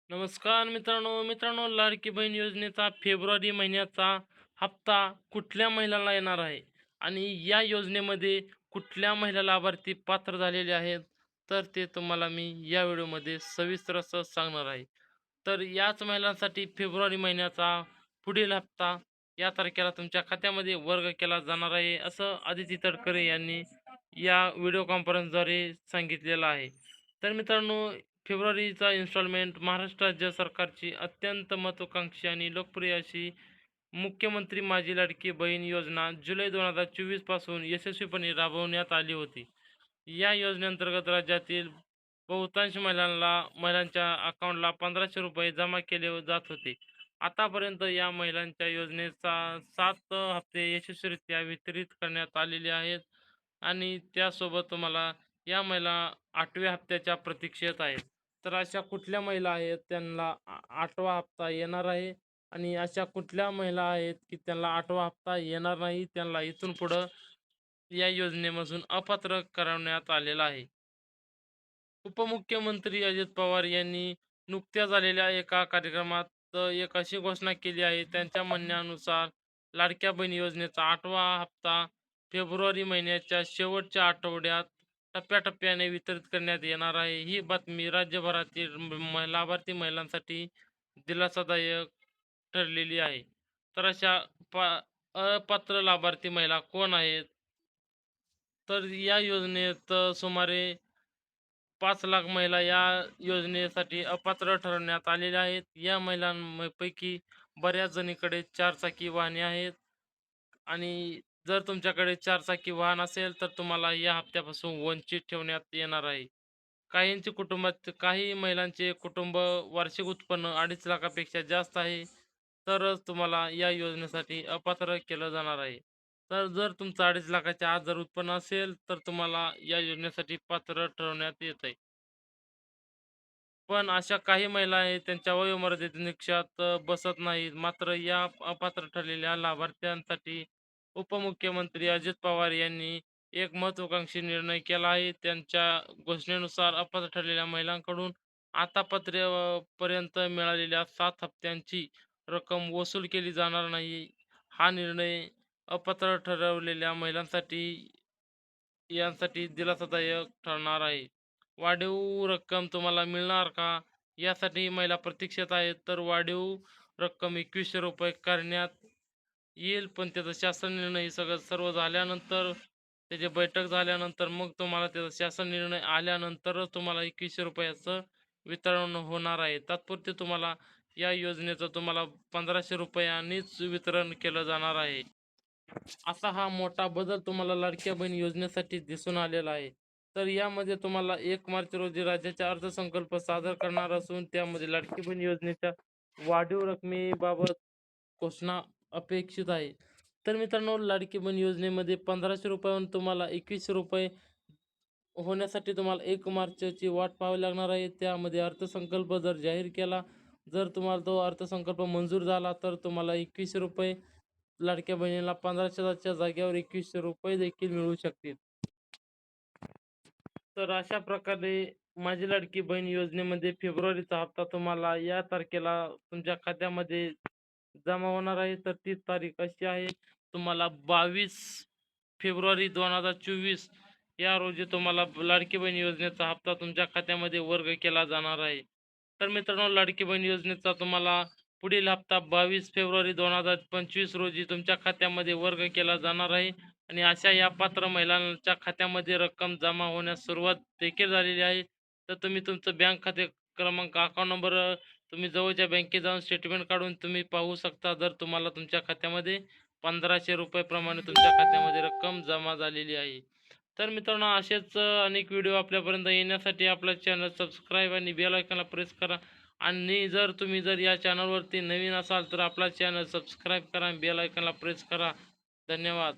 नमस्कार मित्रांनो, लाडकी बहीण योजनेचा फेब्रुवारी महिन्याचा हप्ता कुठल्या महिलांना येणार आहे आणि या योजनेमध्ये कुठल्या महिला लाभार्थी पात्र झालेले आहेत, तर ते तुम्हाला मी या व्हिडिओमध्ये सविस्तर असं सांगणार आहे. तर याच महिलांसाठी फेब्रुवारी महिन्याचा पुढील हप्ता या तारखेला तुमच्या खात्यामध्ये वर्ग केला जाणार आहे, असं आदिती तटकरे यांनी या व्हिडिओ कॉन्फरन्सद्वारे सांगितलेलं आहे. तर मित्रांनो, फेब्रुवारीचा इन्स्टॉलमेंट महाराष्ट्र राज्य सरकारची अत्यंत महत्त्वाकांक्षी आणि लोकप्रिय अशी मुख्यमंत्री माझी लाडकी बहीण योजना जुलै 2024 पासून यशस्वीपणे राबवण्यात आली होती. या योजनेअंतर्गत राज्यातील बहुतांश महिलांच्या अकाउंटला ₹1500 जमा केले जात होते. आतापर्यंत या महिलांच्या योजनेचा 7 हप्ते यशस्वीरित्या वितरित करण्यात आलेले आहेत आणि त्यासोबत तुम्हाला या महिला 8व्या हप्त्याच्या प्रतीक्षेत आहेत. तर अशा कुठल्या महिला आहेत त्यांना 8वा हप्ता येणार आहे आणि अशा कुठल्या महिला आहेत की त्यांना 8वा हप्ता येणार नाही, त्यांना इथून पुढं या योजनेमधून अपात्र करण्यात आलेलं आहे. उपमुख्यमंत्री अजित पवार यांनी नुकत्याच झालेल्या एका कार्यक्रमात एक अशी घोषणा केली आहे. त्यांच्या म्हणण्यानुसार लाडक्या बहीण योजनेचा 8वा हप्ता फेब्रुवारी महिन्याच्या शेवटच्या आठवड्यात टप्प्याटप्प्याने वितरित करण्यात येणार आहे. ही बातमी राज्यभरातील लाभार्थी महिलांसाठी दिलासादायक ठरलेली आहे. तर अशा पा अपात्र लाभार्थी महिला कोण आहेत? तर या योजनेत सुमारे 5 लाख महिला या योजनेसाठी अपात्र ठरवण्यात आलेल्या आहेत. या महिलांपैकी बऱ्याच जणीकडे चारचाकी वाहने आहेत आणि जर तुमच्याकडे चारचाकी वाहन असेल, तर तुम्हाला या हप्त्यापासून वंचित ठेवण्यात येणार आहे. काही महिलांचे कुटुंब वार्षिक उत्पन्न 2.5 लाखापेक्षा जास्त आहे, तरच तुम्हाला या योजनेसाठी अपात्र केलं जाणार आहे. तर जर तुमचं 2.5 लाखाच्या आत जर उत्पन्न असेल, तर तुम्हाला या योजनेसाठी पात्र ठरवण्यात येतंय. पण अशा काही महिला आहेत त्यांच्या वयोमर्यादित निकषात बसत नाहीत. मात्र या अपात्र ठरलेल्या लाभार्थ्यांसाठी उपमुख्यमंत्री अजित पवार यांनी एक महत्त्वाकांक्षी निर्णय केला आहे. त्यांच्या घोषणेनुसार अपात्र ठरलेल्या महिलांकडून पर्यंत मिळालेल्या 7 हप्त्यांची रक्कम वसूल केली जाणार नाही. हा निर्णय अपात्र ठरवलेल्या महिलांसाठी यांसाठी दिलासादायक ठरणार आहे. वाढीव रक्कम तुम्हाला मिळणार का? यासाठी महिला प्रतीक्षेत आहेत. तर वाढीव रक्कम ₹2100 करण्यात येईल. पण त्याचा शासन निर्णय हे सर्व झाल्यानंतर, त्याची बैठक झाल्यानंतर मग तुम्हाला त्याचा शासन निर्णय आल्यानंतरच तुम्हाला ₹2100 चं वितरण होणार आहे. तात्पुरते तुम्हाला या योजनेचं तुम्हाला ₹1500नीच वितरण केलं जाणार आहे. असा हा मोठा बदल तुम्हाला लाडक्या बहीण योजनेसाठी दिसून आलेला आहे. तर यामध्ये तुम्हाला 1 मार्च रोजी राज्याचा अर्थसंकल्प सादर करणार असून त्यामध्ये लाडकी बहीण योजनेच्या वाढीव रकमेबाबत घोषणा अपेक्षित आहे. तर मित्रांनो, लाडकी बहीण योजनेमध्ये ₹1500 वरून तुम्हाला ₹2100 होण्यासाठी तुम्हाला 1 मार्चची वाट पाहावी लागणार आहे. त्यामध्ये अर्थसंकल्प जर जाहीर केला, जर तुम्हाला तो अर्थसंकल्प मंजूर झाला, तर तुम्हाला ₹2100 लाडक्या बहिणीला 1500च्या जागेवर ₹2100 देखील मिळू शकतील. तर अशा प्रकारे माझी लाडकी बहीण योजनेमध्ये फेब्रुवारीचा हप्ता तुम्हाला या तारखेला तुमच्या खात्यामध्ये जमा होणार आहे. तर ती तारीख अशी आहे, तुम्हाला 22 फेब्रुवारी 2024 या रोजी तुम्हाला लाडकी बहीण योजनेचा हप्ता तुमच्या खात्यामध्ये वर्ग केला जाणार आहे. तर मित्रांनो, लाडकी बहीण योजनेचा तुम्हाला पुढील हप्ता 22 फेब्रुवारी 2025 रोजी तुमच्या खात्यामध्ये वर्ग केला जाणार आहे आणि अशा या पात्र महिलांच्या खात्यामध्ये रक्कम जमा होण्यास सुरुवात देखील झालेली आहे. तर तुम्ही तुमचं बँक खाते क्रमांक, अकाउंट नंबर तुम्ही जवळच्या बँकेत जाऊन स्टेटमेंट काढून तुम्ही पाहू शकता. जर तुम्हाला तुमच्या खात्यामध्ये ₹1500 प्रमाणे तुमच्या खात्यामध्ये रक्कम जमा झालेली आहे. तर मित्रांनो, असेच अनेक व्हिडिओ आपल्यापर्यंत येण्यासाठी आपला चॅनल सबस्क्राईब आणि बेल आयकॉनला प्रेस करा. आणि जर तुम्ही या चॅनलवरती नवीन असाल तर आपला चॅनल सबस्क्राईब करा आणि बेल आयकॉनला प्रेस करा. धन्यवाद.